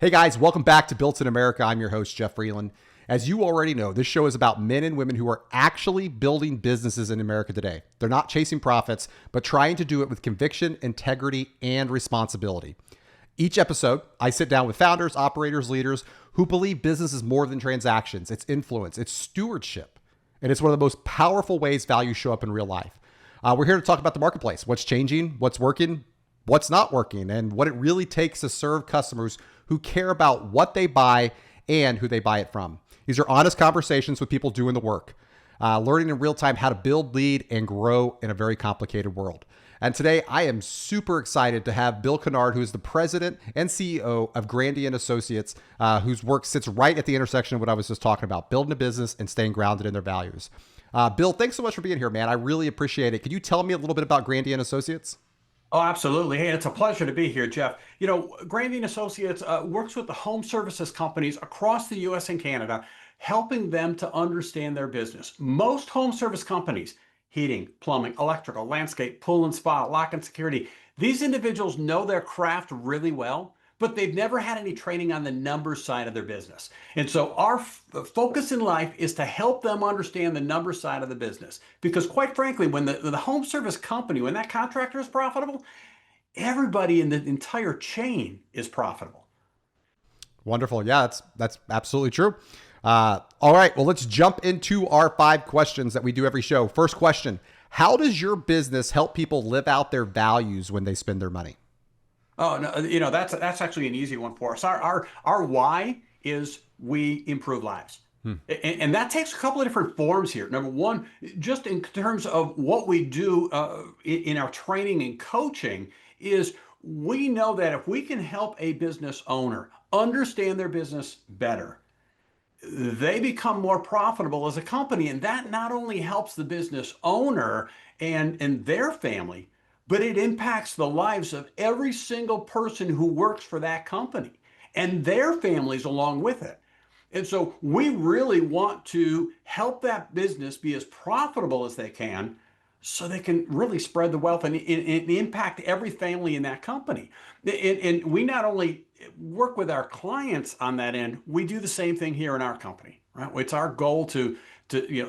Hey guys, welcome back to Built in America. I'm your host, Jeff Vreeland. As you already know, this show is about men and women who are actually building businesses in America today. They're not chasing profits, but trying to do it with conviction, integrity, and responsibility. Each episode, I sit down with founders, operators, leaders who believe business is more than transactions. It's influence, it's stewardship, and it's one of the most powerful ways values show up in real life. We're here to talk about the marketplace, what's changing, what's working, what's not working, and what it really takes to serve customers who care about what they buy and who they buy it from. These are honest conversations with people doing the work, learning in real time how to build, lead, and grow in a very complicated world. And today I am super excited to have Bill Kinnard, who is the president and CEO of Grandy Associates, whose work sits right at the intersection of what I was just talking about, building a business and staying grounded in their values. Bill, thanks so much for being here, man. I really appreciate it. Could you tell me a little bit about Grandy Associates? Oh, absolutely. Hey, it's a pleasure to be here, Jeff. Grandy Associates works with the home services companies across the US and Canada, helping them to understand their business. Most home service companies, heating, plumbing, electrical, landscape, pool and spa, lock and security, these individuals know their craft really well, but they've never had any training on the numbers side of their business. And so our focus in life is to help them understand the number side of the business. Because quite frankly, when the home service company, when that contractor is profitable, everybody in the entire chain is profitable. Wonderful. Yeah, that's absolutely true. All right. Well, let's jump into our 5 questions that we do every show. First question: how does your business help people live out their values when they spend their money? Oh, no, that's actually an easy one for us. Our why is we improve lives. And that takes a couple of different forms here. Number one, just in terms of what we do in our training and coaching, is we know that if we can help a business owner understand their business better, they become more profitable as a company. And that not only helps the business owner and their family, but it impacts the lives of every single person who works for that company and their families along with it. And so we really want to help that business be as profitable as they can so they can really spread the wealth and impact every family in that company. And we not only work with our clients on that end, we do the same thing here in our company, right? It's our goal to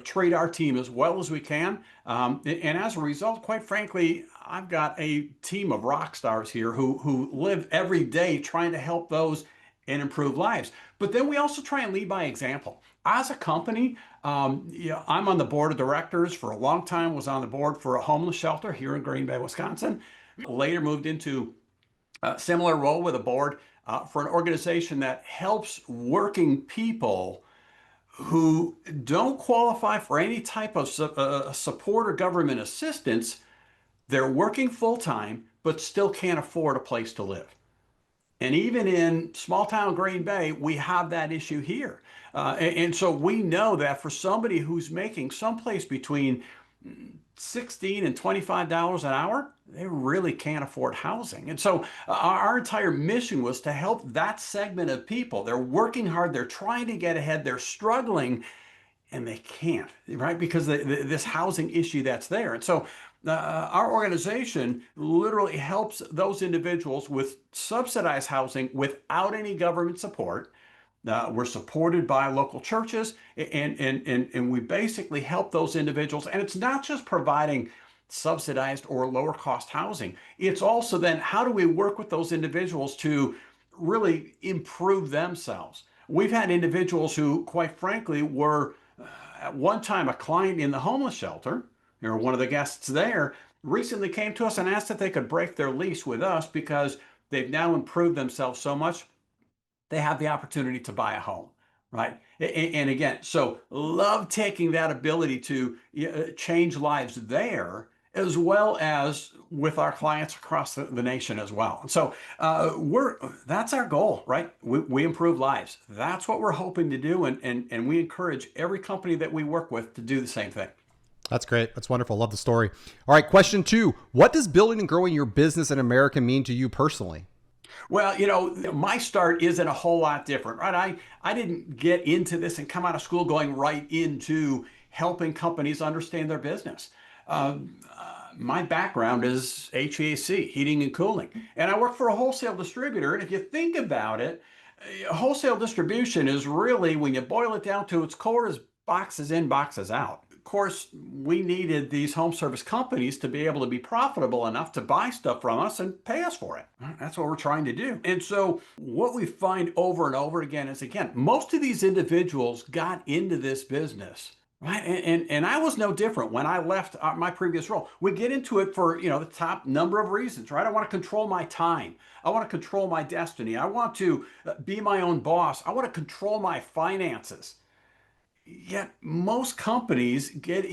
treat our team as well as we can. And as a result, quite frankly, I've got a team of rock stars here who live every day trying to help those and improve lives. But then we also try and lead by example. As a company, I'm on the board of directors for a long time, was on the board for a homeless shelter here in Green Bay, Wisconsin. Later moved into a similar role with a board for an organization that helps working people who don't qualify for any type of support or government assistance. They're working full time, but still can't afford a place to live. And even in small town Green Bay, we have that issue here. And so we know that for somebody who's making someplace between $16 and $25 an hour, they really can't afford housing. And so our entire mission was to help that segment of people. They're working hard, they're trying to get ahead, they're struggling, and they can't, right? Because this housing issue that's there. And so our organization literally helps those individuals with subsidized housing without any government support. We're supported by local churches, and we basically help those individuals. And it's not just providing subsidized or lower cost housing. It's also then how do we work with those individuals to really improve themselves? We've had individuals who, quite frankly, were at one time a client in the homeless shelter, or one of the guests there, recently came to us and asked if they could break their lease with us because they've now improved themselves so much they have the opportunity to buy a home, right? And again, so love taking that ability to change lives there, as well as with our clients across the nation as well. And so that's our goal, right? We improve lives. That's what we're hoping to do, and we encourage every company that we work with to do the same thing. That's great. That's wonderful. Love the story. All right. Question 2. What does building and growing your business in America mean to you personally? Well, my start isn't a whole lot different, right? I didn't get into this and come out of school going right into helping companies understand their business. My background is HVAC, heating and cooling, and I work for a wholesale distributor. And if you think about it, Wholesale distribution is really, when you boil it down to its core, is boxes in, boxes out. Of course, we needed these home service companies to be able to be profitable enough to buy stuff from us and pay us for it. That's what we're trying to do. And so what we find over and over again is, again, most of these individuals got into this business. Right. And I was no different when I left my previous role. We get into it for, the top number of reasons, right? I want to control my time. I want to control my destiny. I want to be my own boss. I want to control my finances. Yet most companies get,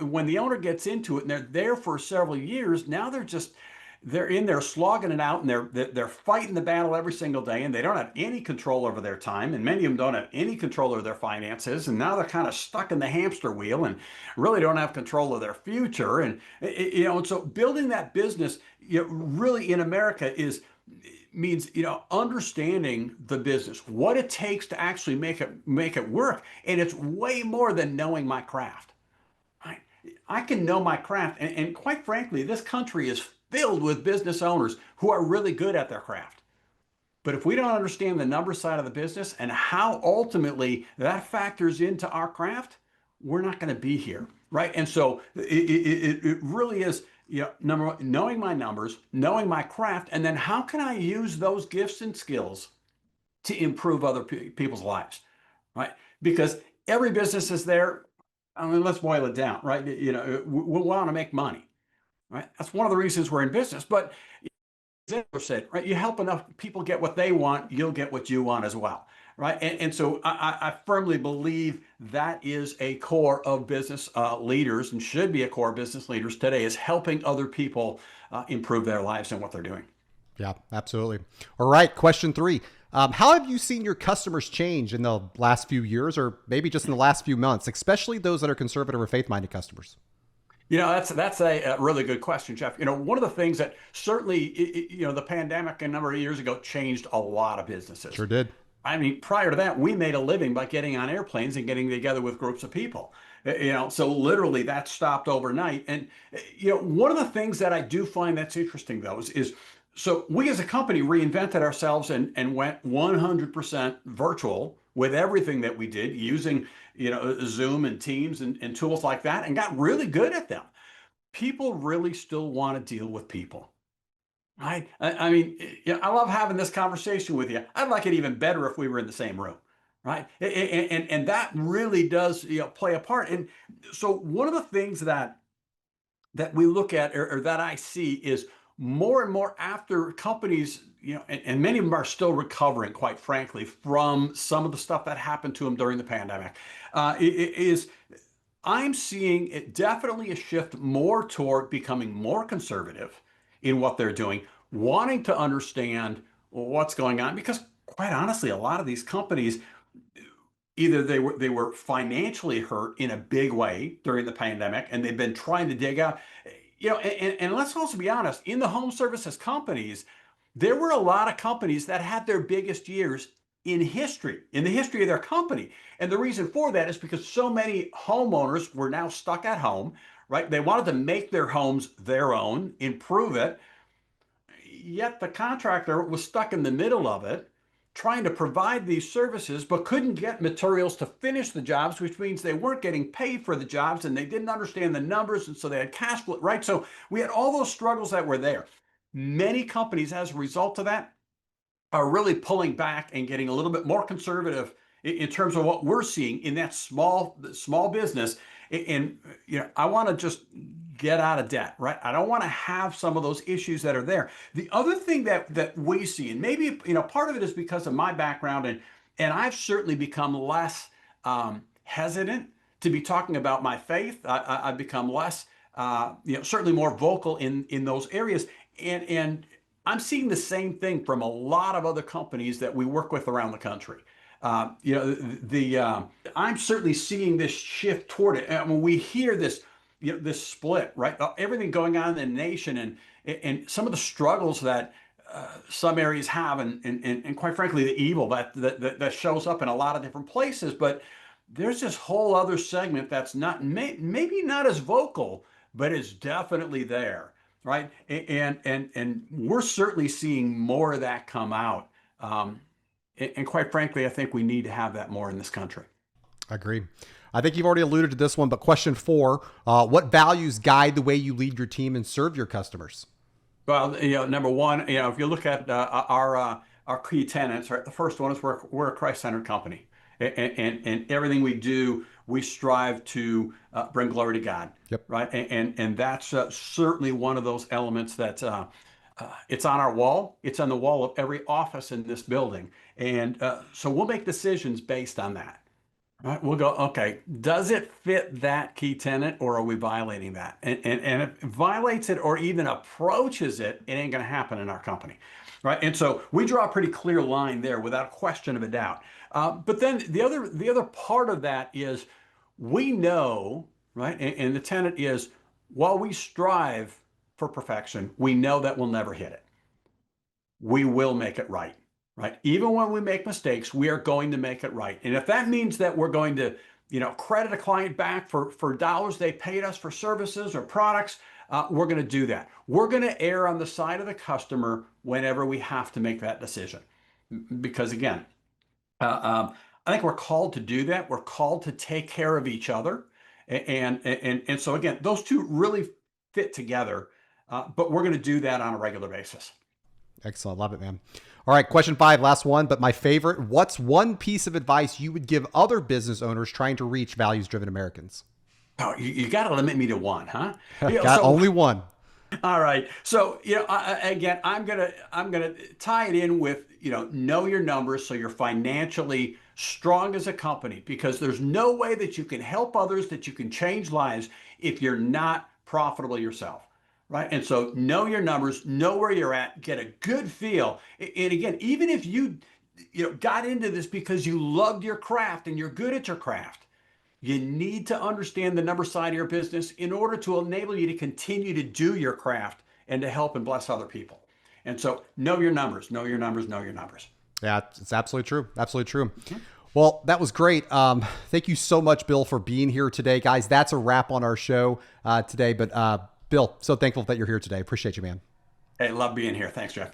when the owner gets into it and they're there for several years, now they're in there slogging it out, and they're fighting the battle every single day, and they don't have any control over their time, and many of them don't have any control over their finances, and now they're kind of stuck in the hamster wheel and really don't have control of their future. And and so building that business, really in America means understanding the business, what it takes to actually make it work. And it's way more than knowing my craft. Right? I can know my craft, and quite frankly, this country is filled with business owners who are really good at their craft. But if we don't understand the number side of the business and how ultimately that factors into our craft, we're not going to be here, right? And so it really is, number one, knowing my numbers, knowing my craft, and then how can I use those gifts and skills to improve other people's lives, right? Because every business is there. I mean, let's boil it down, right? We want to make money, right? That's one of the reasons we're in business. But said, right, you help enough people get what they want, you'll get what you want as well, right? And so I firmly believe that is a core of business leaders, and should be a core of business leaders today, is helping other people improve their lives and what they're doing. Yeah, absolutely. All right. Question 3. How have you seen your customers change in the last few years, or maybe just in the last few months, especially those that are conservative or faith-minded customers? That's a really good question, Jeff. One of the things that certainly, the pandemic a number of years ago changed a lot of businesses. Sure did. I mean, prior to that, we made a living by getting on airplanes and getting together with groups of people. So literally that stopped overnight. And, one of the things that I do find that's interesting, though, is so we as a company reinvented ourselves and went 100% virtual with everything that we did, using, Zoom and Teams and tools like that, and got really good at them. People really still want to deal with people. Right. I mean, I love having this conversation with you. I'd like it even better if we were in the same room. Right. And that really does, play a part. And so one of the things that we look at, or that I see, is more and more after companies, and many of them are still recovering, quite frankly, from some of the stuff that happened to them during the pandemic, is I'm seeing it definitely a shift more toward becoming more conservative in what they're doing, wanting to understand what's going on, because quite honestly, a lot of these companies, either they were financially hurt in a big way during the pandemic, and they've been trying to dig out. And let's also be honest, in the home services companies, there were a lot of companies that had their biggest years in the history of their company. And the reason for that is because so many homeowners were now stuck at home, right? They wanted to make their homes their own, improve it. Yet the contractor was stuck in the middle of it, trying to provide these services, but couldn't get materials to finish the jobs, which means they weren't getting paid for the jobs, and they didn't understand the numbers, and so they had cash flow, right? So we had all those struggles that were there. Many companies, as a result of that, are really pulling back and getting a little bit more conservative in terms of what we're seeing in that small business. And I want to just get out of debt, right? I don't want to have some of those issues that are there. The other thing that we see, and maybe part of it is because of my background, and I've certainly become less hesitant to be talking about my faith. I've become less, certainly more vocal in those areas, and I'm seeing the same thing from a lot of other companies that we work with around the country. I'm certainly seeing this shift toward it. And when we hear this, this split, right? Everything going on in the nation, and some of the struggles that some areas have, and quite frankly, the evil that shows up in a lot of different places. But there's this whole other segment that's maybe not as vocal, but it's definitely there. Right. And we're certainly seeing more of that come out. And quite frankly, I think we need to have that more in this country. I agree. I think you've already alluded to this one, but question 4, what values guide the way you lead your team and serve your customers? Well, number one, if you look at our key tenets, right? The first one is we're a Christ-centered company, and everything we do, we strive to bring glory to God. Yep. Right, and that's certainly one of those elements that it's on our wall. It's on the wall of every office in this building, and so we'll make decisions based on that. Right, we'll go, okay, does it fit that key tenet, or are we violating that? And if it violates it or even approaches it, it ain't going to happen in our company. Right. And so we draw a pretty clear line there without question of a doubt. But then the other part of that is we know, right? And the tenet is, while we strive for perfection, we know that we'll never hit it. We will make it right. Right. Even when we make mistakes, we are going to make it right. And if that means that we're going to, credit a client back for dollars they paid us for services or products, we're going to do that. We're going to err on the side of the customer whenever we have to make that decision. Because again, I think we're called to do that. We're called to take care of each other. And so again, those two really fit together, but we're going to do that on a regular basis. Excellent. Love it, man. All right. Question 5, last one, but my favorite. What's one piece of advice you would give other business owners trying to reach values-driven Americans? Oh, you got to limit me to one, huh? Only one. All right. So, again, I'm gonna tie it in with, know your numbers so you're financially strong as a company, because there's no way that you can help others, that you can change lives if you're not profitable yourself. Right. And so know your numbers, know where you're at, get a good feel. And again, even if you got into this because you loved your craft and you're good at your craft, you need to understand the number side of your business in order to enable you to continue to do your craft and to help and bless other people. And so know your numbers, know your numbers, know your numbers. Yeah, it's absolutely true. Absolutely true. Mm-hmm. Well, that was great. Thank you so much, Bill, for being here today. Guys, that's a wrap on our show today. But Bill, so thankful that you're here today. Appreciate you, man. Hey, love being here. Thanks, Jeff.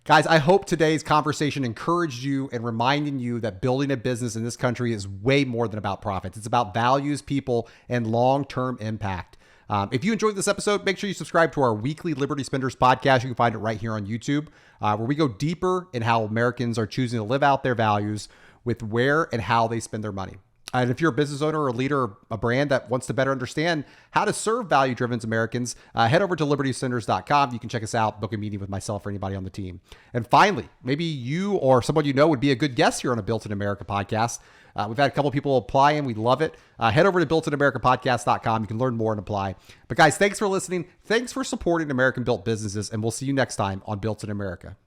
Guys, I hope today's conversation encouraged you and reminding you that building a business in this country is way more than about profits. It's about values, people, and long-term impact. If you enjoyed this episode, make sure you subscribe to our weekly Liberty Spenders podcast. You can find it right here on YouTube, where we go deeper in how Americans are choosing to live out their values with where and how they spend their money. And if you're a business owner or a leader or a brand that wants to better understand how to serve value-driven Americans, head over to libertyspenders.com. You can check us out, book a meeting with myself or anybody on the team. And finally, maybe you or someone you know would be a good guest here on a Built in America podcast. We've had a couple of people apply and we love it. Head over to builtinamericapodcast.com. You can learn more and apply. But guys, thanks for listening. Thanks for supporting American-built businesses, and we'll see you next time on Built in America.